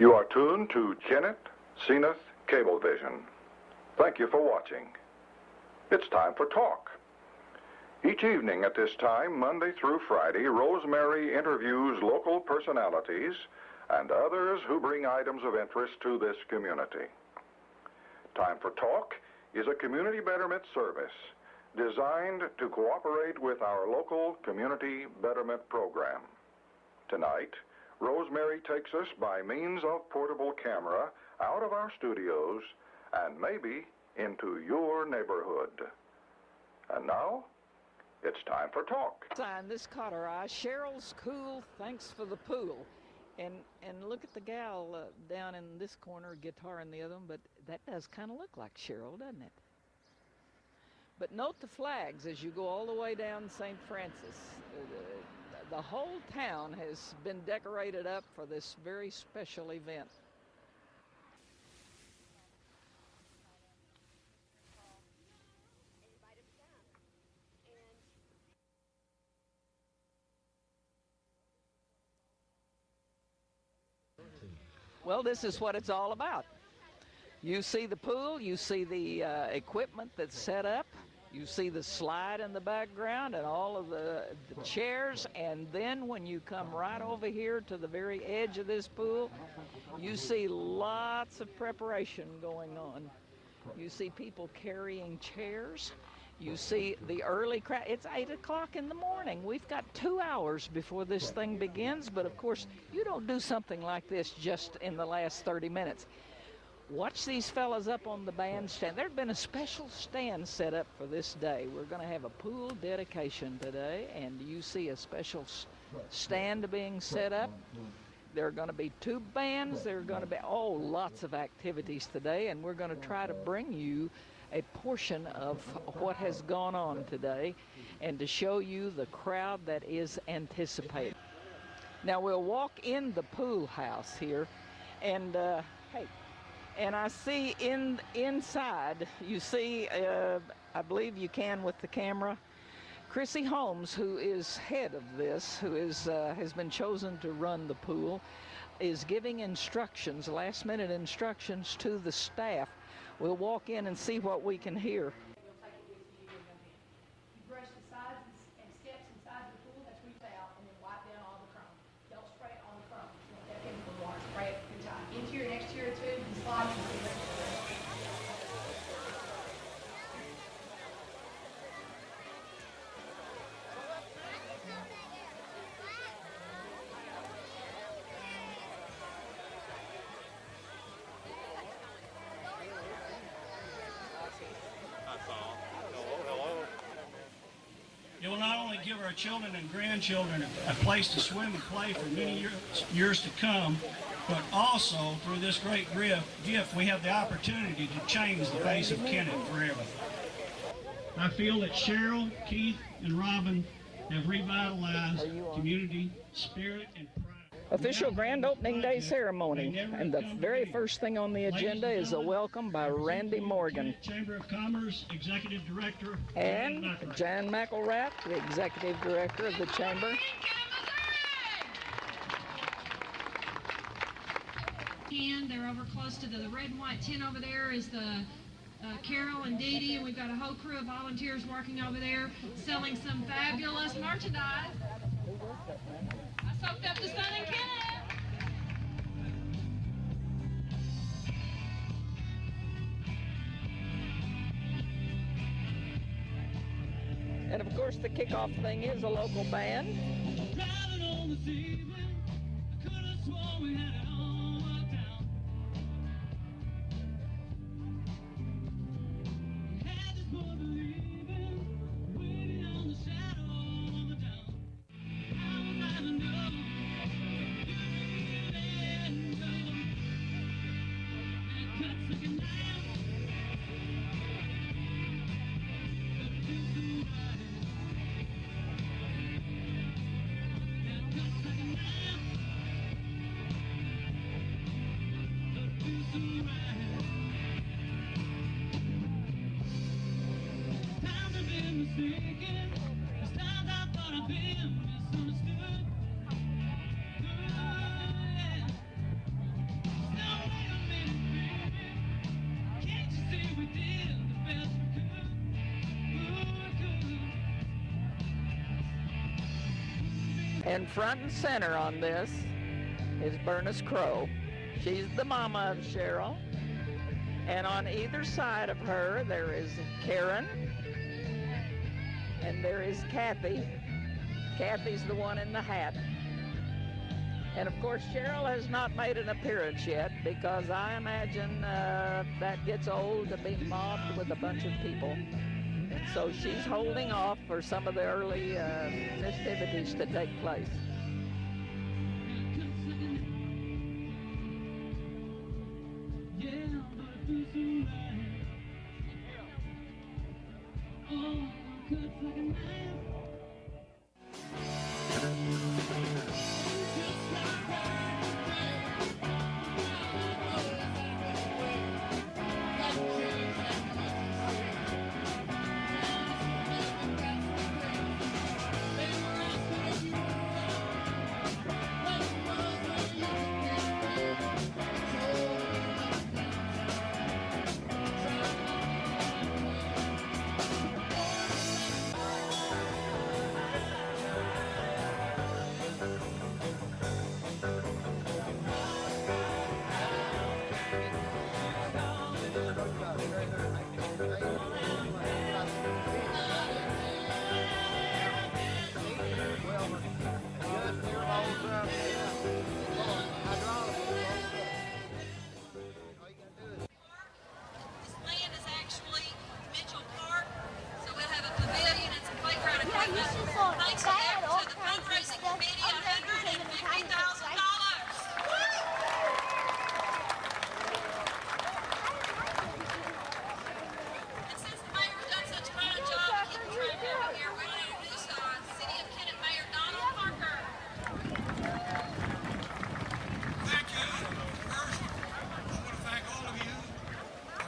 You are tuned to Kenneth Zenith Cablevision. Thank you for watching. It's time for talk. Each evening at this time, Monday through Friday, Rosemary interviews local personalities and others who bring items of interest to this community. Time for Talk is a community betterment service designed to cooperate with our local community betterment program. Tonight, Rosemary takes us by means of portable camera out of our studios and maybe into your neighborhood. And now, it's time for talk. Sign, this caught our eye. Sheryl's cool, thanks for the pool. And look at the gal down in this corner, guitar in the other one, but that does kind of look like Sheryl, doesn't it? But note the flags as you go all the way down St. Francis. The whole town has been decorated up for this very special event. Well, this is what it's all about. You see the pool, you see the equipment that's set up, you see the slide in the background and all of the chairs, and then when you come right over here to the very edge of this pool, you see lots of preparation going on. You see people carrying chairs. You see the early crowd. It's 8 o'clock in the morning. We've got 2 hours before this thing begins, but of course, you don't do something like this just in the last 30 minutes. Watch these fellas up on the bandstand. There'd been a special stand set up for this day. We're going to have a pool dedication today, and you see a special stand being set up. There are going to be 2 bands. There are going to be, lots of activities today, and we're going to try to bring you a portion of what has gone on today and to show you the crowd that is anticipated. Now, we'll walk in the pool house here, and and I see inside, you see, I believe you can with the camera, Chrissy Holmes, who is head of this, who is has been chosen to run the pool, is giving instructions, last-minute instructions to the staff. We'll walk in and see what we can hear. We'll take it with you. You brush the sides and steps inside the pool, that's reach out, and then wipe down all the crumbs. Don't spray it on the crumbs. You want that chemical water. Spray it good time. Interior and exterior too, you slide and see it. It will not only give our children and grandchildren a place to swim and play for many years to come, but also through this great gift, we have the opportunity to change the face of Kenneth forever. I feel that Sheryl, Keith, and Robin have revitalized community spirit and pride. Official grand opening day ceremony, and the very first thing on the agenda is a welcome by Randy Morgan. Chamber of Commerce Executive Director And Jan McElrath, the Executive Director of the Chamber. And they're over close to the red and white tent over there is the Carol and Dee Dee, and we've got a whole crew of volunteers working over there selling some fabulous merchandise. I soaked up the sun in Kenneth. And of course the kickoff thing is a local band. Driving on this evening, I could have sworn we had it all worked out. We had this boy believing, waiting on the shadow of the dawn. I was having no beauty and rhythm, and it cuts like a knife. And front and center on this is Bernice Crow. She's the mama of Sheryl. And on either side of her, there is Karen, and there is Kathy. Kathy's the one in the hat. And of course, Sheryl has not made an appearance yet because I imagine that gets old to be mobbed with a bunch of people. And so she's holding off for some of the early festivities to take place.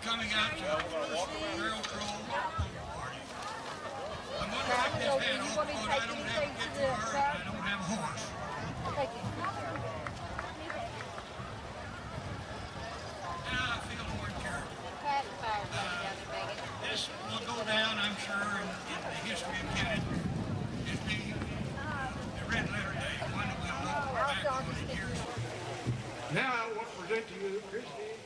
Coming out to Sheryl Crow party. I'm going to take this hat off because I don't have a guitar and I don't have a horse. Thank you. Now I feel more encouraged. This will go down, I'm sure, in the history of Kennett as being the Red Letter Day, one that we'll look back on in years. Now I want to present to you Christy.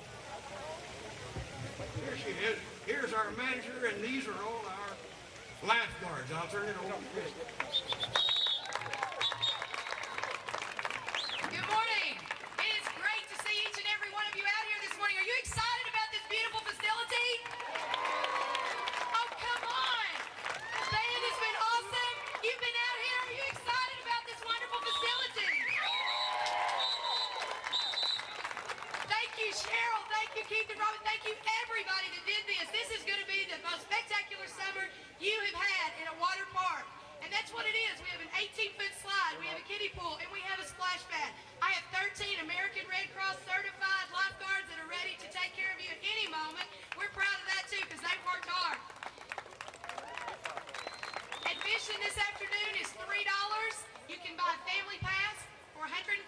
Here she is. Here's our manager, and these are all our lifeguards. I'll turn it over to Christy. Good morning. It is great to see each and every one of you out here this morning. Are you excited about this beautiful facility? Oh, come on. The band has been awesome. You've been out here. Are you excited about this wonderful facility? Thank you, Sheryl. Thank you, Keith and Robin. Thank you, everybody that did this. This is going to be the most spectacular summer you have had in a water park. And that's what it is. We have an 18-foot slide, we have a kiddie pool, and we have a splash pad. I have 13 American Red Cross certified lifeguards that are ready to take care of you at any moment. We're proud of that too because they've worked hard. Admission this afternoon is $3. You can buy a family pass for $150.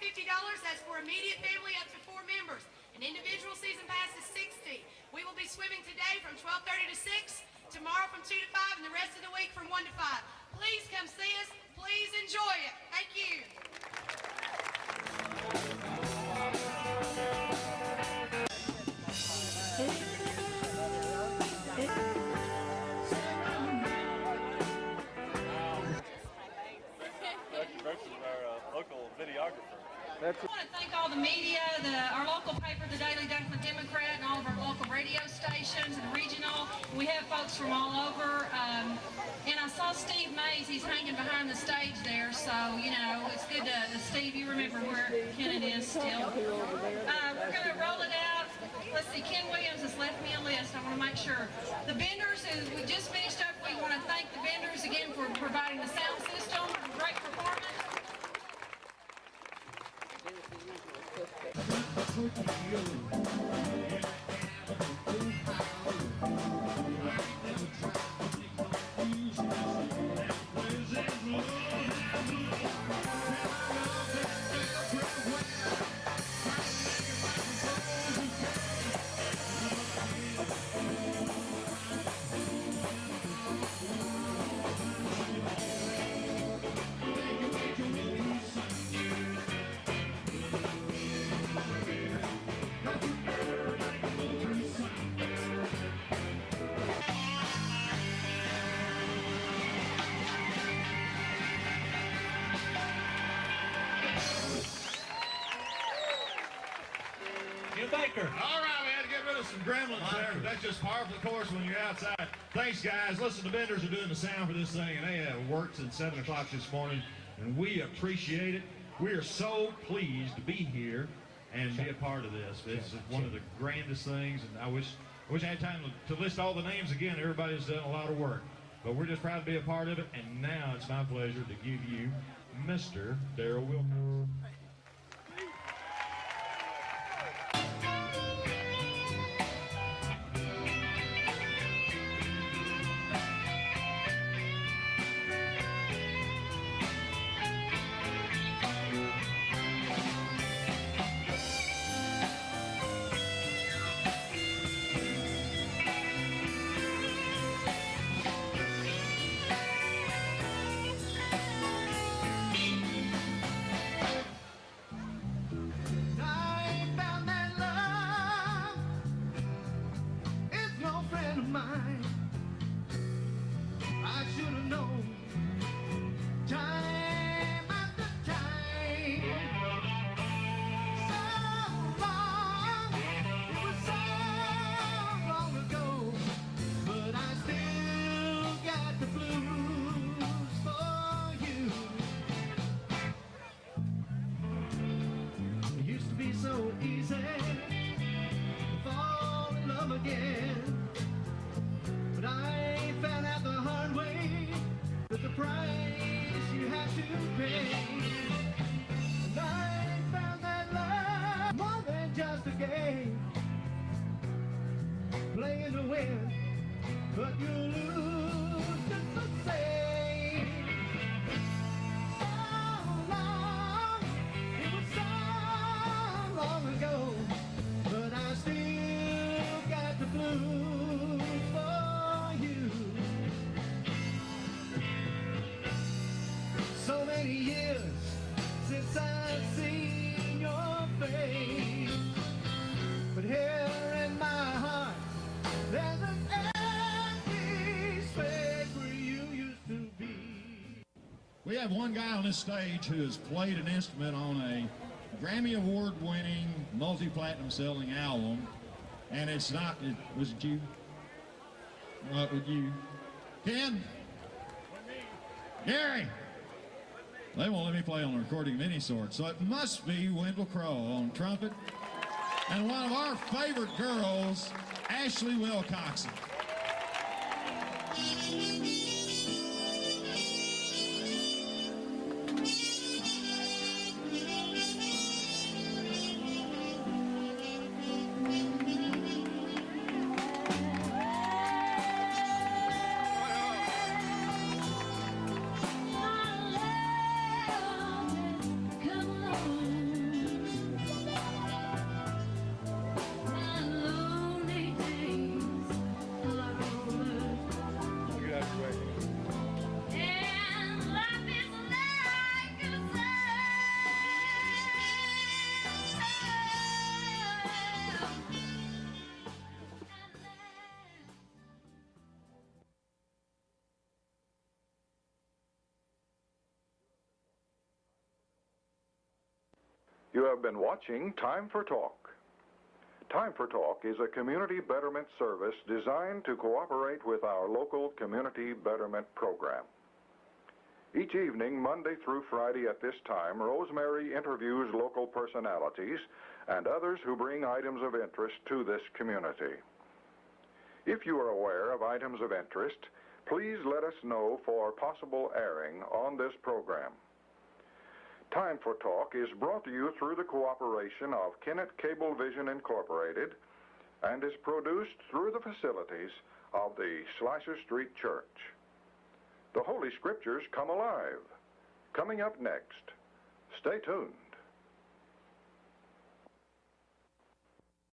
That's for immediate family up to 4 members. An individual season pass is $60. We will be swimming today from 12:30 to 6, tomorrow from 2 to 5, and the rest of the week from 1 to 5. Please come see us. Please enjoy it. Thank you. Local videographer. I want to thank all the media, our local paper, the Daily Dunklin Democrat, and all of our local radio stations and regional. We have folks from all over. And I saw Steve Mays. He's hanging behind the stage there. So, you know, it's good to, Steve, you remember where Kennett is still. We're going to roll it out. Let's see, Ken Williams has left me a list. I want to make sure. The vendors, as we just finished up, we want to thank the vendors again for providing the sound system. Great performance. gremlins there, but that's just par for the course when you're outside. Thanks, guys. Listen, the vendors are doing the sound for this thing, and they have worked since 7 o'clock this morning, and we appreciate it. We are so pleased to be here and be a part of this. This is one of the grandest things, and I wish I had time to list all the names again. Everybody's done a lot of work, but we're just proud to be a part of it, and now it's my pleasure to give you Mr. Darrell Wilkins. We have one guy on this stage who has played an instrument on a Grammy Award-winning, multi-platinum selling album, and it's not, was it you? What with you? Ken? Gary? They won't let me play on a recording of any sort, so it must be Wendell Crow on trumpet, and one of our favorite girls, Ashley Wilcoxon. You have been watching Time for Talk. Time for Talk is a community betterment service designed to cooperate with our local community betterment program. Each evening, Monday through Friday at this time, Rosemary interviews local personalities and others who bring items of interest to this community. If you are aware of items of interest, please let us know for possible airing on this program. Time for Talk is brought to you through the cooperation of Kennett Cablevision Incorporated and is produced through the facilities of the Slicer Street Church. The Holy Scriptures come alive. Coming up next. Stay tuned.